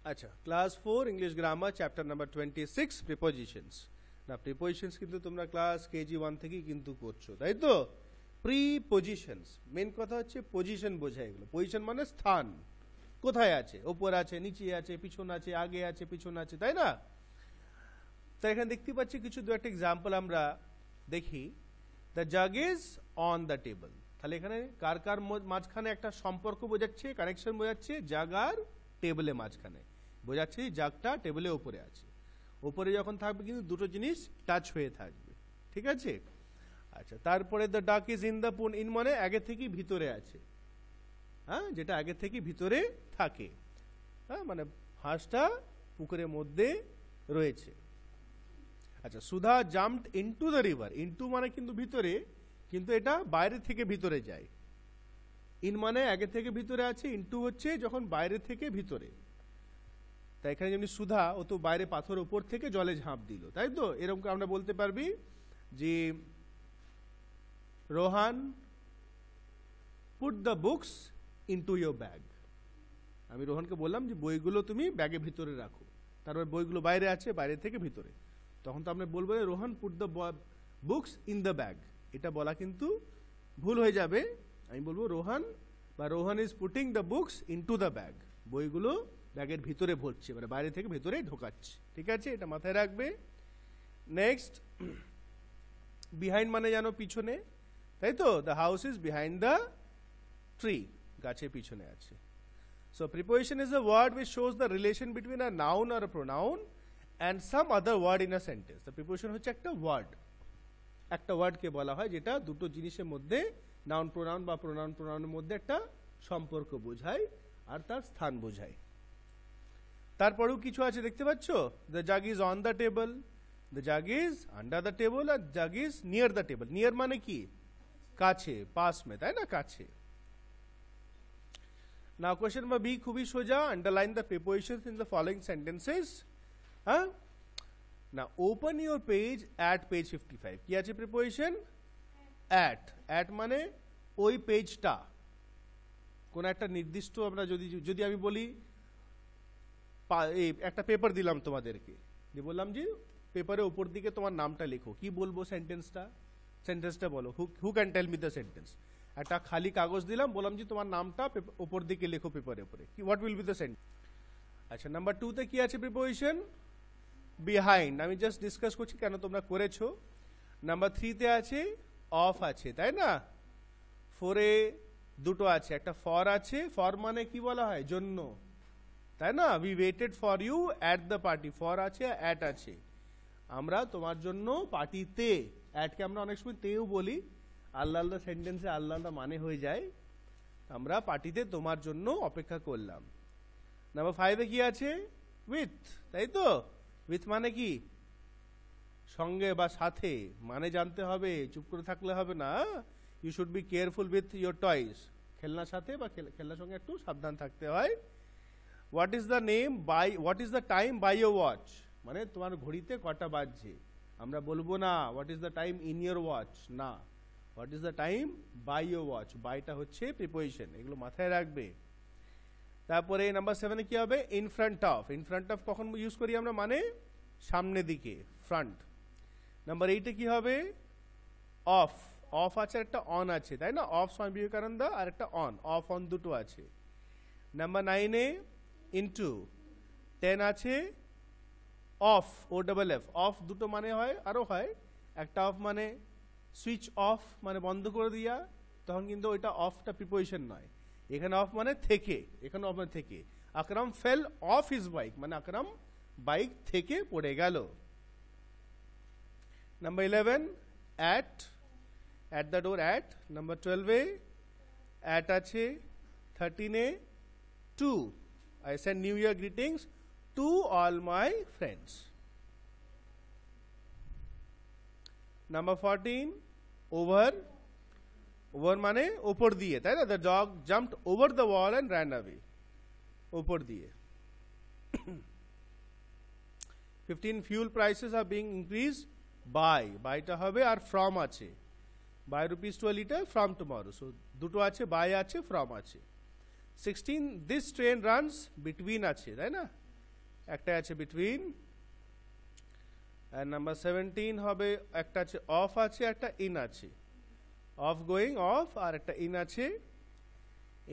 আচ্ছা, class 4 English grammar chapter number 26 prepositions. না, prepositions কিন্তু তোমরা ক্লাস কেজি 1 থেকেই কিন্তু করছো, তাই তো? প্রিপোজিশনস মেন কথা হচ্ছে পজিশন বোঝায় এগুলো। পজিশন মানে স্থান, কোথায় আছে, ওপর আছে, নিচে আছে, পিছন আছে, আগে আছে, পিছন আছে, তাই না? তাই এখানে দেখতে পাচ্ছি কিছু দু একটা এক্সাম্পল আমরা দেখি। The jug is on the table, তাহলে এখানে কার কার মাঝখানে একটা সম্পর্ক বোঝাচ্ছে, কানেকশন বোঝাচ্ছে। জাগ আর টেবিলের মাঝখানে বোঝাচ্ছে জাগটা টেবিলের উপরে আছে। উপরে যখন থাকবে কিন্তু দুটো জিনিস টাচ হয়ে থাকবে, ঠিক আছে? আচ্ছা, তারপরে দ্য ডাক ইজ ইন দ্য পুন, ইন মানে আগে থেকে ভিতরে আছে, হ্যাঁ, যেটা আগে থেকে ভিতরে থাকে, হ্যাঁ, মানে হাঁসটা পুকুরের মধ্যে রয়েছে। আচ্ছা, Sudha jumped into the river, into মানে কিন্তু ভিতরে, কিন্তু এটা বাইরে থেকে ভিতরে যায়। ইন মানে আগে থেকে ভিতরে আছে, ইনটু হচ্ছে যখন বাইরে থেকে ভিতরে। তাই এখানে যেমনি সুধা, ও তো বাইরে পাথর উপর থেকে জলে ঝাঁপ দিল, তাই তো? এরকম আমরা বলতে পারবি যে Rohan put the books into your bag. আমি রোহানকে বললাম যে বইগুলো তুমি ব্যাগের ভিতরে রাখো, তারপর বইগুলো বাইরে আছে, বাইরে থেকে ভিতরে। তখন তো আমরা বলবো Rohan put the books in the bag. এটা বলা কিন্তু ভুল হয়ে যাবে। আমি বলবো রোহান বা Rohan is putting the books into the bag, বইগুলো ব্যাগের ভিতরে ভরছে, মানে বাইরে থেকে ভিতরে ঢোকাচ্ছে, ঠিক আছে? এটা মাথায় রাখবে। নেক্সট, বিহাইন্ড মানে জানো পিছনে, তাই তো? The house is behind the tree, গাছের পিছনে আছে। So preposition is a word which shows the relation between a noun or a pronoun and some other word in a sentence. The preposition হচ্ছে একটা ওয়ার্ড, একটা ওয়ার্ডকে বলা হয় যেটা দুটো জিনিসের মধ্যে, নাউন প্রোনাউন বা প্রোনাউন প্রোনাউনের মধ্যে একটা সম্পর্ক বোঝায় আর তার স্থান বোঝায়। তারপরেও কিছু আছে দেখতে পাচ্ছ, the jug is on the table, the jug is under the table, আর jug is near the table. Near মানে কি? কাছে, পাস মে, তাই না? কাছে। Now question number B খুবই সোজা, underline the prepositions in the following sentences. হ্যাঁ, now open your page at page 55. কি আছে প্রিপোজিশন? at মানে ওই পেজটা, কোন একটা নির্দিষ্ট, আমরা যদি আমি বলি একটা পেপার দিলাম তোমাদেরকে, দিয়ে বললাম যে পেপারের উপর দিকে তোমার নামটা লেখো, কি বলবো সেন্টেন্সটা বলো, who can tell me the sentence. একটা খালি কাগজ দিলাম, বললাম যে তোমার নামটা উপর দিকে লেখো পেপারের উপরে, কি what will be the sentence? আচ্ছা, নাম্বার 2 তে কি আছে প্রিপোজিশন? বিহাইন্ড। আমি জাস্ট ডিসকাস করছি কেন তোমরা করেছো। নাম্বার 3 তে আছে অফ আছে, তাই না? 4 এ দুটো আছে, একটা ফর আছে, ফর মানে কি বলা হয়? জন্য, তাই না? We waited for you at the party, for আছে, অ্যাট আছে, আমরা তোমার জন্য পার্টিতে। অ্যাটকে আমরা অনেক সময় তেও বলি, আল্লাহ আল্লাহ সেন্টেন্সে আল্লাহ আল্লাহ মানে হয়ে যায়। আমরা পার্টিতে তোমার জন্য অপেক্ষা করলাম। নাম্বার 5 এ কি আছে? উইথ, তাই তো? উইথ মানে কি? সঙ্গে বা সাথে, মানে জানতে হবে, চুপ করে থাকলে হবে না। You should be careful with your toys, খেলনার সাথে বা খেলনার সঙ্গে একটু সাবধান থাকতে হয়। What is the name by, what is the time by your watch, মানে তোমার ঘড়িতে কটা বাজছে। আমরা বলবো না what is the time in your watch, না, what is the time by your watch, বাইটা হচ্ছে প্রিপোজিশন, এগুলো মাথায় রাখবে। তারপরে নাম্বার 7 এ কি হবে? In front of. In front of কখন ইউজ করি আমরা? মানে সামনে দিকে, ফ্রন্ট। নাম্বার 8 এ কি হবে? অফ। অফ আছে, একটা অন আছে, তাই না? অফ স্বামী বিবেকানন্দ, আর একটা অন, অফ অন দুটো আছে। নাম্বার 9 এ ইনটু। 10 আছে off, O double F. Off দুটো মানে হয়, আরো হয়, একটা অফ মানে সুইচ অফ, মানে বন্ধ করে দিয়া, তখন কিন্তু ওইটা অফটা প্রিপোজিশন নয়। এখানে অফ মানে থেকে, এখানে অফ মানে থেকে। আকরাম ফেল অফ হিজ বাইক, মানে আকরাম বাইক থেকে পড়ে গেল। Number 11 at the door, at. Number 12 A at আছে। 13 এ two, I send New Year greetings to all my friends. Number 14 over, over মানে ওপর দিয়ে, তাই না? The dog jumped over the wall and ran away, ওপর দিয়ে। 15 fuel prices are being increased by, বাইটা হবে, আর from আছে, by rupees to a liter from tomorrow, so দুটো আছে, by আছে, from আছে। 16 this train runs between আছে, তাই না? একটা আছে বিটুইন, and নাম্বার 17 হবে একটা আছে অফ আছে, একটা ইন আছে, অফ গোয়িং অফ, আর একটা ইন আছে।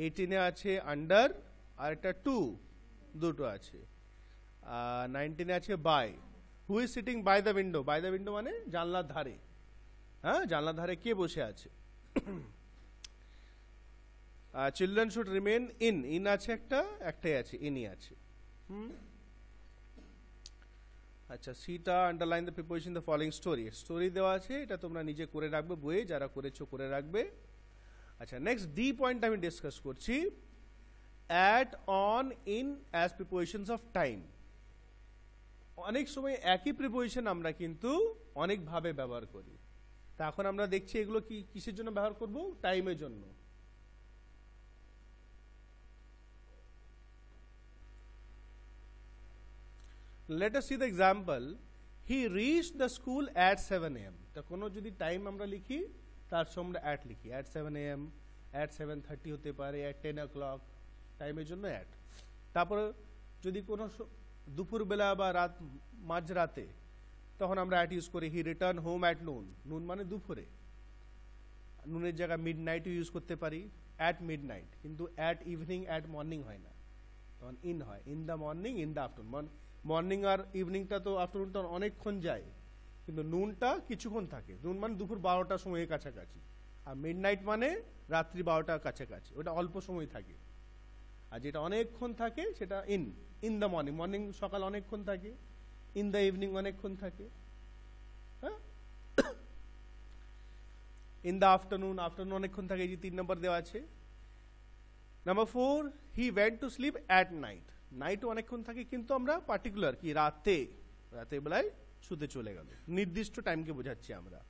18 এ আছে আন্ডার, আর একটা টু, দুটো আছে। 19 এ আছে by. Who is sitting by the window? By the window মানে জানলার ধারে। হ্যাঁ, জানলার ধারে কে বসে আছে? Children should remain in, in আছে একটা, একটাই আছে, ইনই আছে। আচ্ছা, সিটা underline the preposition the following story. Story দেওয়া আছে, এটা তোমরা নিজে করে রাখবে বইয়ে, যারা করেছো করে রাখবে। আচ্ছা, নেক্সট ডি পয়েন্ট আমি ডিসকাস করছি, at, on, in as prepositions of time. অনেক সময় একই প্রিপোজিশন আমরা কিন্তু অনেকভাবে ব্যবহার করি। তা এখন আমরা দেখছি এগুলো কি কিসের জন্য ব্যবহার করব? টাইমের জন্য। Let us see the example. He reached the school at 7 a.m. তো কোনো যদি টাইম আমরা লিখি তার সঙ্গে আমরা at লিখি, at 7 a.m., at 7:30 হতে পারে, at 10 o'clock, টাইমের জন্য at। তারপর যদি কোনো দুপুরবেলা বা রাত, মাঝরাতে, তখন আমরা at ইউজ করি। He return home at noon, নুন মানে দুপুরে, নুনের জায়গায় মিড নাইট ইউজ করতে পারি, at midnight। কিন্তু at ইভিনিং, at মর্নিং হয় না, তখন ইন হয়, in the morning, in the afternoon. Morning আর ইভিনিংটা তো, আফটারনুনটা অনেকক্ষণ যায়, কিন্তু নুনটা কিছুক্ষণ থাকে। নুন মানে দুপুর 12টার সময়ের কাছাকাছি, আর মিড নাইট মানে রাত্রি 12টার কাছাকাছি, ওটা অল্প সময় থাকে। আর যেটা অনেকক্ষণ থাকে সেটা in, in the morning, morning সকাল অনেকক্ষণ থাকে, ইন দ্য ইভিনিং অনেকক্ষণ থাকে। হ্যাঁ, ইন দ্য আফটারনুন, আফটারনুন অনেকক্ষণ থাকে, এই যে 3 নম্বর দেওয়া আছে। Number 4, he went to sleep at night. নাইটও অনেকক্ষণ থাকে, কিন্তু আমরা পার্টিকুলার কি রাতে, রাতে বেলায় শুতে চলে গেল, নির্দিষ্ট টাইমকে বোঝাচ্ছি আমরা।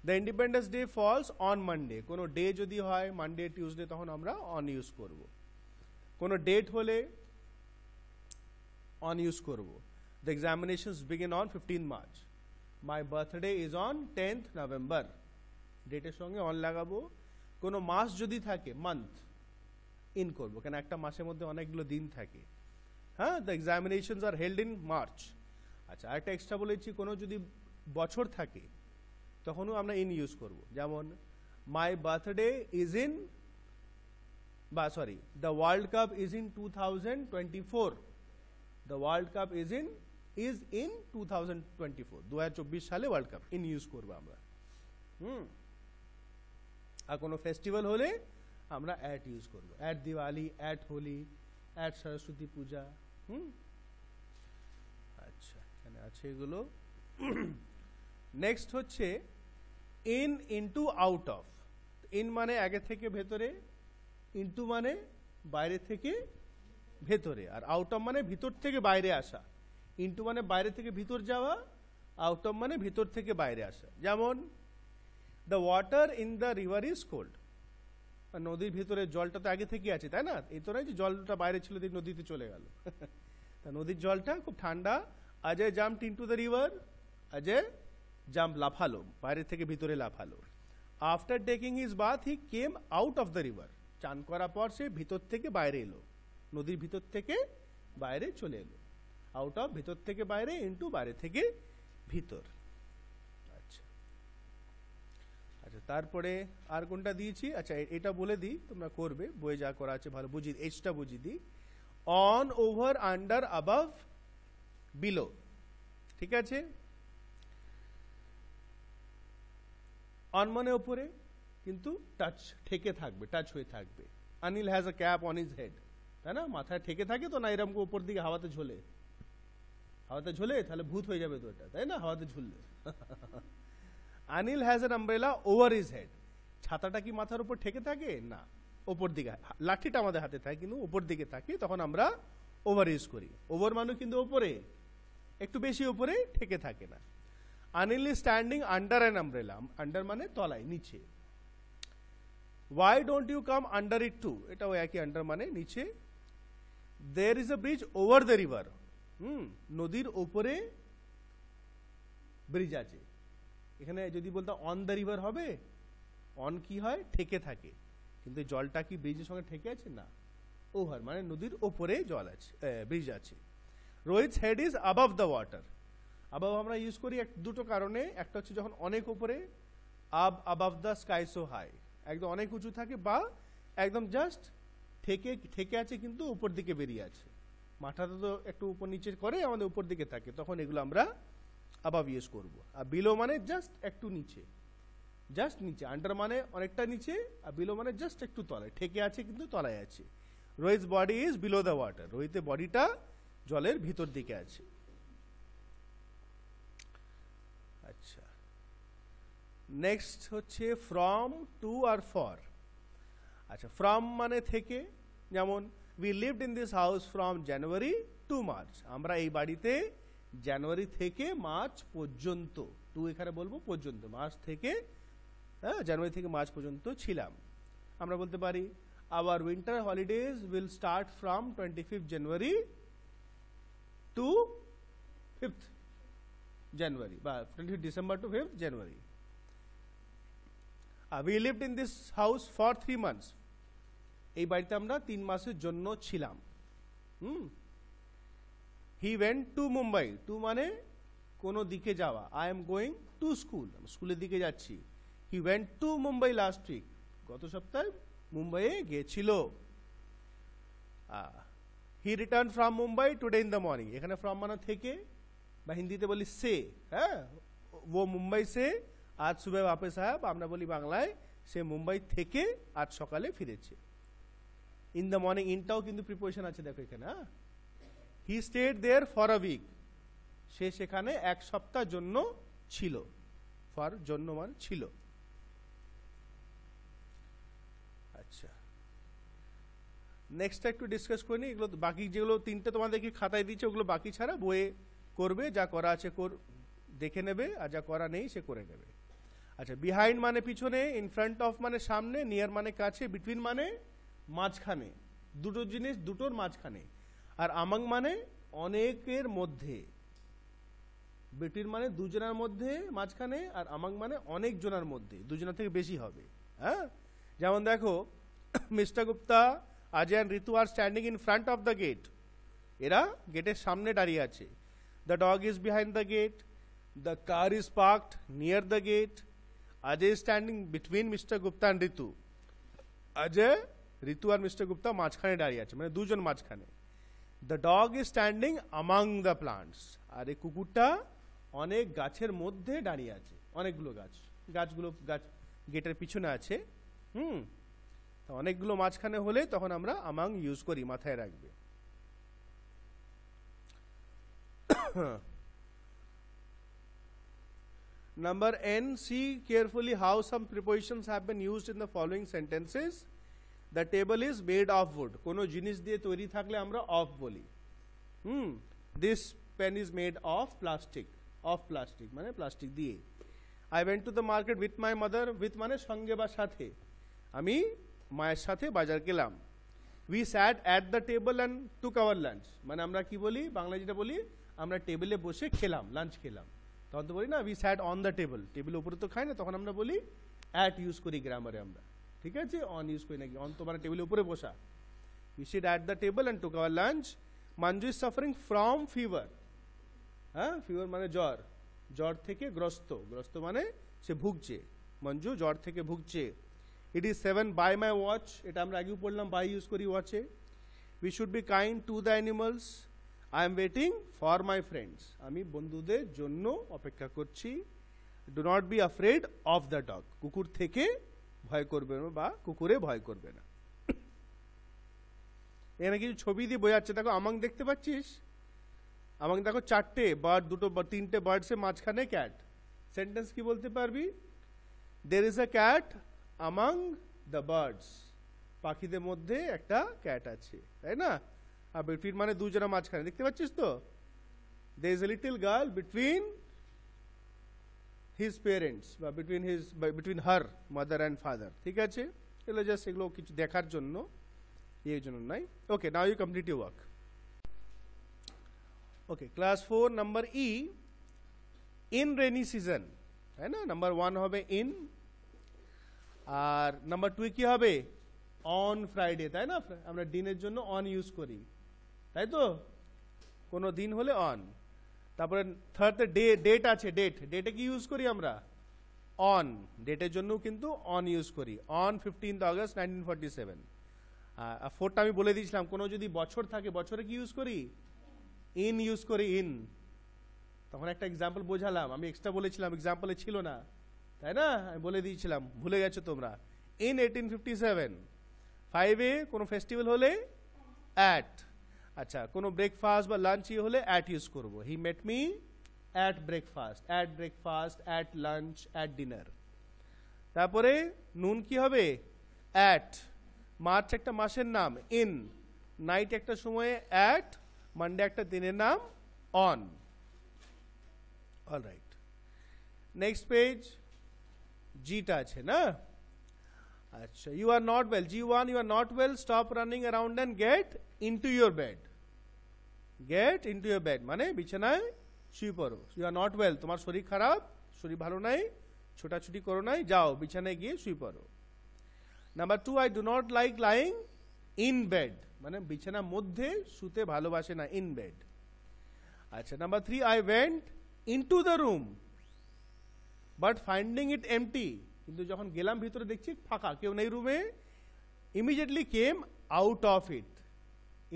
The independence day falls on Monday. কোনো ডে যদি হয় মানডে, টিউসডে, তখন আমরা অন ইউজ করব। কোনো ডেট হলে অন ইউজ করব। The examinations begin on 15 March. My birthday is on 10th November, ডেটের সঙ্গে অন লাগাবো। কোনো মাস যদি থাকে, মান্থ ইন করবো, কেন একটা মাসের মধ্যে অনেকগুলো দিন থাকে। হ্যাঁ, the examinations are held in March. আচ্ছা, আরেকটা এক্সট্রা বলেছি, কোনো যদি বছর থাকে তখনও আমরা ইন ইউজ করব। যেমন মাই বার্থডে ইজ ইন, বা sorry, the world cup is in 2024। The world cup is in 2024, 2024 সালে ওয়ার্ল্ড কাপ, ইন ইউজ করবো আমরা। আর কোনো ফেস্টিভ্যাল হলে আমরা অ্যাট ইউজ করবো, at Diwali, at Holi, at Saraswati Puja. আচ্ছা, এখানে আছে এগুলো। নেক্সট হচ্ছে in, into, out of. In মানে আগে থেকে ভেতরে, ইনটু মানে বাইরে থেকে ভেতরে, আর আউট অফ মানে ভিতর থেকে বাইরে আসা। ইনটু মানে বাইরে থেকে ভিতর যাওয়া, আউট অফ মানে ভিতর থেকে বাইরে আসা। যেমন the water in the river is cold. নদীর ভিতরে জলটা তো আগে থেকে আছে, তাই না? এই তো নয় যে জলটা বাইরে ছিল দিয়ে নদীতে চলে গেল। তা নদীর জলটা খুব ঠান্ডা। Ajay jumped into the river, Ajay jump, লাফালো, বাইরে থেকে ভিতরে লাফালো। After taking his bath he came out of the river. চান করার পর সে ভিতর থেকে বাইরে এলো, নদীর ভিতর থেকে বাইরে চলে এলো। আউট অফ ভিতর থেকে বাইরে, ইনটু বাইরে থেকে ভিতর। আচ্ছা আচ্ছা, তারপরে আর কোনটা দিয়েছি? আচ্ছা, এটা বলে দিই, তোমরা করবে, বইয়ে যা করা আছে ভালো বুঝিয়ে, এইচটা বুঝিয়ে দিই। On, over, under, above, below. ঠিক আছে? অন মানে ওপরে, কিন্তু টাচ, ঠেকে থাকবে, টাচ হয়ে থাকবে। Anil has a cap on his head, তাই না? মাথায় ঠেকে থাকে তো না, এরকম উপর দিকে হাওয়াতে ঝোলে, হাওয়াতে ঝোলে, তাহলে ভূত হয়ে যাবে তো এটা, তাই না? হাওয়াতে ঝুললে। Anil has an umbrella over his head. ছাতাটা কি মাথার উপর ঠেকে থাকে? না, ওপর দিকে। লাঠিটা আমাদের হাতে থাকে কিন্তু ওপর দিকে থাকে, তখন আমরা ওভার ইউজ করি। ওভার মানে কিন্তু ওপরে, একটু বেশি ওপরে, ঠেকে থাকে না। Anil is standing under an umbrella. Under মানে তলায়, নিচে। Why don't you come under it too, এটাও একই, আন্ডার মানে নিচে। There is a bridge over the river. নদীর ওপরে ব্রিজ আছে। এখানে যদি বলতো অন দ্য রিভার হবে, অন কি হয়? ঠেকে থাকে, কিন্তু জলটা কি ব্রিজের সঙ্গে ঠেকে আছে? না, ওভার মানে নদীর ওপরে জল আছে, ব্রিজ আছে। Rohit's head is above the water. Above আমরা ইউজ করি দুটো কারণে, একটা হচ্ছে যখন অনেক উপরে, above the sky so high, একদম অনেক উঁচু থাকে, বা একদম জাস্ট ঠেকে আছে কিন্তু উপর দিকে বেরিয়ে আছে। মাথাটা তো একটু উপর নিচে করে আমাদের উপর দিকে থাকে, তখন এগুলো আমরা অ্যাবাভ ইউজ করব। আর বিলো মানে জাস্ট একটু নিচে, জাস্ট নিচে। আন্ডার মানে অনেকটা নিচে, আর বিলো মানে জাস্ট একটু তলায়, ঠেকে আছে কিন্তু তলায় আছে। Rohit's body is below the water, রোহিতের বডিটা জলের ভিতর দিকে আছে। আচ্ছা, নেক্সট হচ্ছে ফ্রম, টু আর ফর। আচ্ছা, ফ্রম মানে থেকে, যেমন we lived in this house from January to March, আমরা এই বাড়িতে জানুয়ারি থেকে মার্চ পর্যন্ত, টু এখানে বলবো পর্যন্ত, মার্চ থেকে, হ্যাঁ জানুয়ারি থেকে মার্চ পর্যন্ত ছিলাম। আমরা বলতে পারি our winter holidays will start from 25 January to 5th January, বা 25 December to 5th January. We lived in this house for 3 months, এই বাড়িতে আমরা 3 মাসের জন্য ছিলাম। He went to Mumbai, to মানে কোনো দিকে যাওয়া, I am going to school, স্কুলের দিকে যাচ্ছি। He went to Mumbai last week, গত সপ্তাহে মুম্বাইয়ে গিয়েছিল। He return from Mumbai today in the morning, এখানে ফ্রম মানে থেকে, বা হিন্দিতে বলি সে, হ্যাঁ ও মুম্বাই সে আজ সুবে वापस आया, আমরা বলি বাংলায় সে মুম্বাই থেকে আজ সকালে ফিরেছে। ইন দ্য মর্নিং, ইনটাও কিন্তু প্রিপোজিশন আছে দেখো এখানে। He stayed there for a week, সে সেখানে এক সপ্তাহ জন্য ছিল, ফর জন্য মানে ছিল। আচ্ছা, নেক্সট একটু ডিসকাস করে নিই, এগুলো বাকি যেগুলো তিনটে তোমাদেরকে খাতায় দিচ্ছে ওগুলো বাকি ছাড়া বইয়ে করবে, যা করা আছে দেখে নেবে, আর যা করা নেই সে করে নেবে। আচ্ছা, বিহাইন্ড মানে পিছনে, ইন ফ্রন্ট অফ মানে সামনে, নিয়ার মানে কাছে, বিটুইন মানে মাঝখানে, দুটো জিনিস দুটোর মাঝখানে, আর আমাং মানে অনেকের মধ্যে। বিটুইন মানে দুজনের মধ্যে মাঝখানে, আর আমাং মানে অনেক জনের মধ্যে, দুজনের থেকে বেশি হবে। হ্যাঁ, যেমন দেখো mister Gupta, Ajay and Ritu are standing in front of the gate, এরা গেটের সামনে দাঁড়িয়ে আছে। The dog is behind the gate, the car is parked near the gate, Ajay is standing between mister Gupta and Ritu, Ajay Ritu আর মিস্টার গুপ্তা মাঝখানে দাঁড়িয়ে আছে, মানে দুজন মাঝখানে। The dog is standing among the plants, আর এই কুকুরটা অনেক গাছের মধ্যে দাঁড়িয়ে আছে, অনেকগুলো গাছগুলো গেটের পিছনে আছে। অনেকগুলো মাঝখানে হলে তখন আমরা আমাং ইউজ করি, মাথায় রাখবে। Number N, see carefully how some prepositions have been used in the following sentences. The table is made of wood, কোনো জিনিস দিয়ে তৈরি থাকলে আমরা of বলি। This pen is made of plastic, মানে প্লাস্টিক দিয়ে। I went to the market with my mother, with মানে সঙ্গে বা সাথে, আমি মায়ের সাথে বাজার গেলাম। We sat at the table and took our lunch, মানে আমরা কি বলি বাংলায় যেটা বলি, আমরা টেবিলে বসে খেলাম, লাঞ্চ খেলাম, তখন তো বলি না we sat on the table, টেবিলের উপরে তো খাই না, তখন আমরা বলি at ইউজ করি গ্রামারে আমরা, ঠিক আছে, অন ইউজ করি নাকি, অন তো মানে টেবিলের উপরে বসা। We sit at the table and took our lunch. Manju is suffering from fever, হ্যাঁ ফিভার মানে জ্বর, জ্বর থেকে গ্রস্ত মানে সে ভুগছে, মঞ্জু জ্বর থেকে ভুগছে। It is 7 by my watch, এটা আমরা আগেও পড়লাম, বাই ইউজ করি ওয়াচে। We should be kind to the animals. I am waiting for my friends, আমি বন্ধুদের জন্য অপেক্ষা করছি। Do not be afraid of the dog, কুকুর থেকে ভয় করবে না বা কুকুরে ভয় করবে না। এখানে কিছু ছবি দিয়ে বোঝাচ্ছে, দেখো আমাং দেখতে পাচ্ছিস, আমাং দেখো চারটে বার্ড, তিনটে বার্ডসের মাঝখানে ক্যাট। সেন্টেন্স কি বলতে পারবি? There is a cat among the birds, পাখিদের মধ্যে একটা ক্যাট আছে, তাই না? আর বিটুইন মানে দুজনের মাঝখানে, দেখতে পাচ্ছিস তো? There is a little girl between his parents, বা between her mother and father, ঠিক আছে? এগুলো জাস্ট এগুলো কিছু দেখার জন্য, এই জন্য নাই। Okay, now you complete your work. Okay, class 4 number E, in rainy season, তাই না? নাম্বার 1 হবে ইন, আর নাম্বার 2 কি হবে? অন ফ্রাইডে, তাই না? আমরা দিনের জন্য অন ইউজ করি, তাই তো? কোনো দিন হলে অন। তারপরে থার্ড ডেট আছে, ডেটে কি ইউজ করি আমরা? অন। ডেটের জন্য কিন্তু অন ইউজ করি, অন 15th August 1947। ফোরটা আমি বলে দিয়েছিলাম, কোনো যদি বছর থাকে বছরে কি ইউজ করি? ইন ইউজ করি, ইন। তখন একটা এক্সাম্পল বোঝালাম, আমি এক্সট্রা বলেছিলাম, এক্সাম্পলে ছিল না, তাই না? আমি বলে দিয়েছিলাম, ভুলে গেছো তোমরা। ইন 1857। 5A কোনো ফেস্টিভ্যাল হলে অ্যাট। আচ্ছা, কোনো ব্রেকফাস্ট বা লাঞ্চ হলে অ্যাট ইউজ করবো। He met me at breakfast, at lunch, at dinner. তারপরে নুন কি হবে? অ্যাট। মার্চ একটা মাসের নাম, ইন। নাইট একটা সময়ে অ্যাট, মানডে একটা দিনের নাম, অন। Alright, next page. জিটা আছে না? আচ্ছা, you are not well, G1, you are not well, stop running around and get into your bed. Get into your bed মানে বিছানায় শুয়ে পড়ো। ইউ আর নট ওয়েল, তোমার শরীর খারাপ, শরীর ভালো নাই, ছোটাছুটি করো নাই, যাও বিছানায় গিয়ে শুয়ে পড়ো। Number 2, I do not like lying in bed মানে বিছানার মধ্যে শুতে ভালোবাসে না, ইন বেড। আচ্ছা, number 3, I went into the room but finding it empty, কিন্তু যখন গেলাম ভিতরে দেখছি ফাঁকা, কেউ নেই রুমে। Immediately came out of it.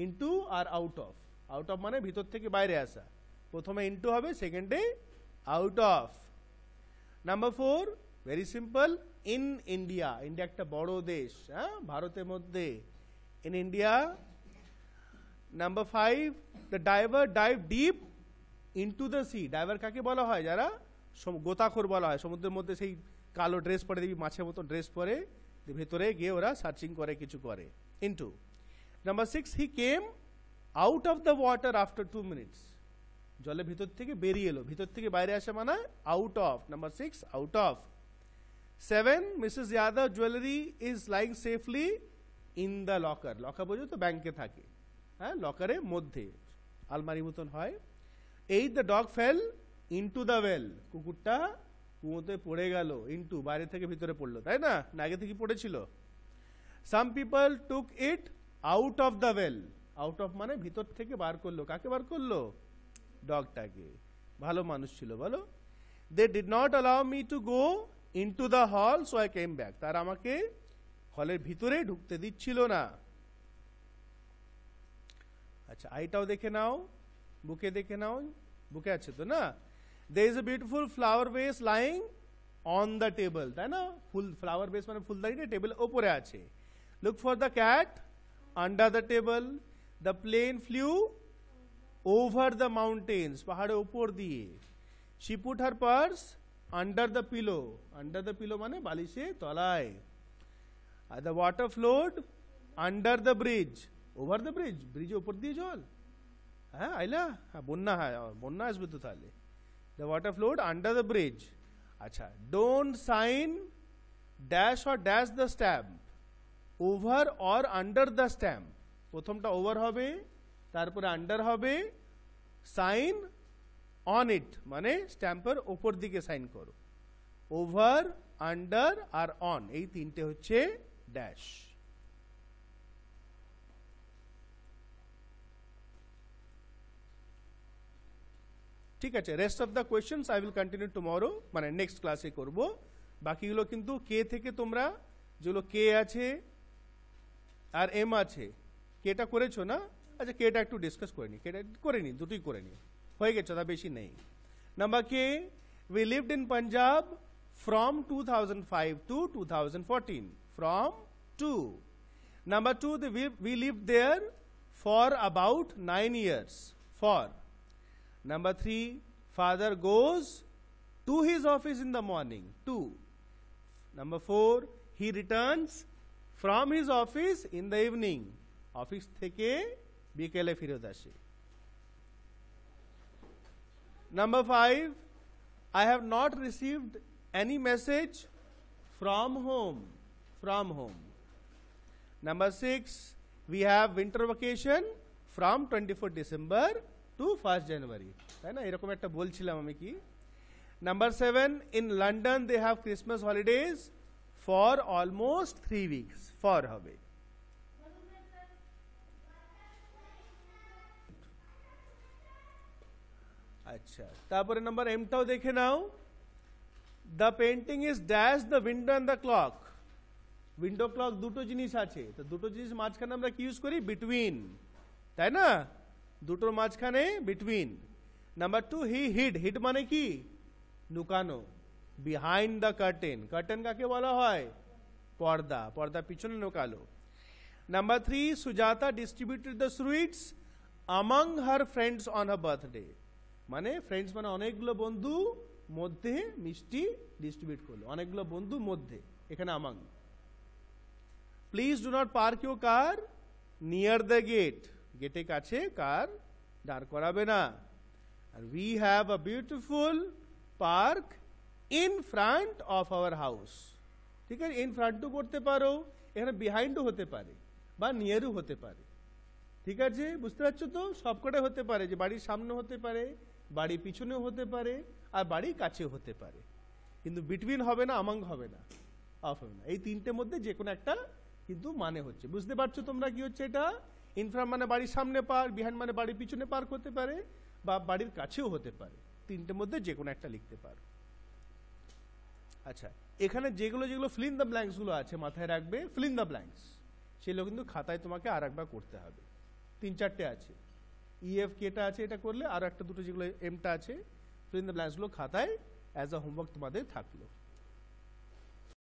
Into আর আউট অফ, আউট অফ মানে ভিতর থেকে বাইরে আসা, প্রথমে ইনটু হবে, সেকেন্ডে out of. Number 4, very simple, in India. India একটা বড় দেশ, হ্যাঁ, ভারতের মধ্যে, in India. Number 5, the diver dive deep into the sea. Diver কাকে বলা হয়? যারা গোতাখোর বলা হয়, সমুদ্রের মধ্যে সেই কালো ড্রেস পরে, দেখবি মাছের মতো ড্রেস পরে, ভেতরে গিয়ে ওরা সার্চিং করে, কিছু করে, into. Number 6, he came out of the water after 2 minutes। জলের ভিতর থেকে বেরিয়ে এলো, ভিতর থেকে বাইরে আসা মানে out of. Number 6, out of. 7, Mrs Yadav jewellery is lying safely in the locker. Locker বোঝো তো, ব্যাংকে থাকে, হ্যাঁ, লকারের মধ্যে, আলমারি মতন হয়। 8, the dog fail into the well. কুকুরটা কুয়োতে পড়ে গেল, ইনটু বাইরে থেকে ভিতরে পড়লো, তাই না? না আগে থেকে পড়েছিল। Some people took it out of the well. Out of মানে ভিতর থেকে বার করলো, কাকে বার করলো? ডগটাকে। ভালো মানুষ ছিল, বলো। They did not allow me to go into the hall so I came back. তারা আমাকে হলের ভিতরে ঢুকতে দিচ্ছিল না। আচ্ছা, আইটাও দেখে নাও, বুকে দেখে নাও, বুকে আছে তো না? There is a beautiful flower vase lying on the table, তাই না? ফুল, ফ্লাওয়ার বেস মানে ফুলদানিটা টেবিল ওপরে আছে। Look for the cat under the table. The plane flew over the mountains, পাহাড়ের উপর দিয়ে। She put her purse under the pillow. Under the pillow মানে বালিশে তলায়। The water flowed under the bridge. Over the bridge, ব্রিজের উপর দিয়ে জল। হ্যাঁ, আইলা, হ্যাঁ, বন্যা, হ্যাঁ, বন্যা আসবে তো তাহলে। The water flowed under the bridge. আচ্ছা, don't sign dash or dash the stamp, over or under the stamp। প্রথমটা ওভার হবে, তারপরে আন্ডার হবে, সাইন অন ইট মানে স্ট্যাম্পের ওপর দিকে সাইন করো। ওভার, আন্ডার আর অন, এই তিনটে হচ্ছে ড্যাশ। ঠিক আছে, rest of the questions I will continue tomorrow, মানে নেক্সট ক্লাসে করব। বাকিগুলো কিন্তু কে থেকে তোমরা, যেগুলো কে আছে আর এম আছে, কেটা করেছো না? আচ্ছা, কেটা একটু ডিসকাস করে নি, কেটা করে নি, দুটোই করে নি, হয়ে গেছে, তা বেশি নেই। Number K, we lived in Punjab from 2005 to 2014, from 2. Number 2, we lived there for about 9 years, for. Number 3, father goes to his office in the morning, 2. Number 4, he returns from his office in the evening, office থেকে বিকেলে ফিরত আসে। Number 5, I have not received any message from home, from home. Number 6, we have winter vacation from 24th December to 1st January, তাই না? এরকম একটা বলছিলাম আমি কি। Number 7, in London they have Christmas holidays for almost 3 weeks, for হবে। আচ্ছা, তারপরে নাম্বার এমটাও দেখে নাও। The painting is dash the window and the clock. Window clock দুটো জিনিস আছে, তো দুটো জিনিস মাঝখানে আমরা কি ইউজ করি? বিটুইন, তাই না? দুটোর মাঝখানে বিটুইন। নাম্বার টু, হি হিড। হিড মানে কি? লুকানো। Behind the curtain. কার্টেন কাকে বলা হয়? পর্দা। পর্দা পিছনে লুকালো। Number three, Sujata distributed the sweets among her friends on her birthday। মানে ফ্রেন্ডস মানে অনেকগুলো বন্ধু মধ্যে মিষ্টি ডিস্ট্রিবিউট করলো, অনেকগুলো বন্ধু মধ্যে, এখানে among। Please do not park your car near the gate. গেটের কাছে কার দাঁড় করাবে না। আর we have a beautiful park in front of our house. ঠিক আছে, ইন ফ্রন্টও করতে পারো, এখানে বিহাইন্ডও হতে পারে বা নিয়ারও হতে পারে। ঠিক আছে, বুঝতে পারছো তো? সবকটাই হতে পারে, যে বাড়ির সামনে হতে পারে, বাড়ির পিছনেও হতে পারে, আর বাড়ির কাছেও হতে পারে, কিন্তু বিটুইন হবে না, আমাং হবে না, অফ হবে না। এই তিনটের মধ্যে যে কোনো একটা কিন্তু মানে হচ্ছে। বুঝতে পারছো তোমরা কি হচ্ছে এটা? ইনফ্রন্ট মানে বাড়ির সামনে পার্ক, বিহাইন্ড মানে বাড়ির পিছনে পার্ক হতে পারে, বা বাড়ির কাছেও হতে পারে। তিনটের মধ্যে যে কোনো একটা লিখতে পারো। আচ্ছা, এখানে যেগুলো যেগুলো ফিল ইন দ্য ব্ল্যাঙ্কস গুলো আছে মাথায় রাখবে। ফিল ইন দ্য ব্ল্যাঙ্কস সেগুলো কিন্তু খাতায় তোমাকে আর একবার করতে হবে। 3-4টে আছে, ইএফ কেটা আছে, এটা করলে আর একটা দুটো যেগুলো এমটা আছে, ফিল ইন দ্য ব্ল্যাঙ্কস গুলো খাতায় অ্যাজ আ হোমওয়ার্ক তোমাদের থাকলো।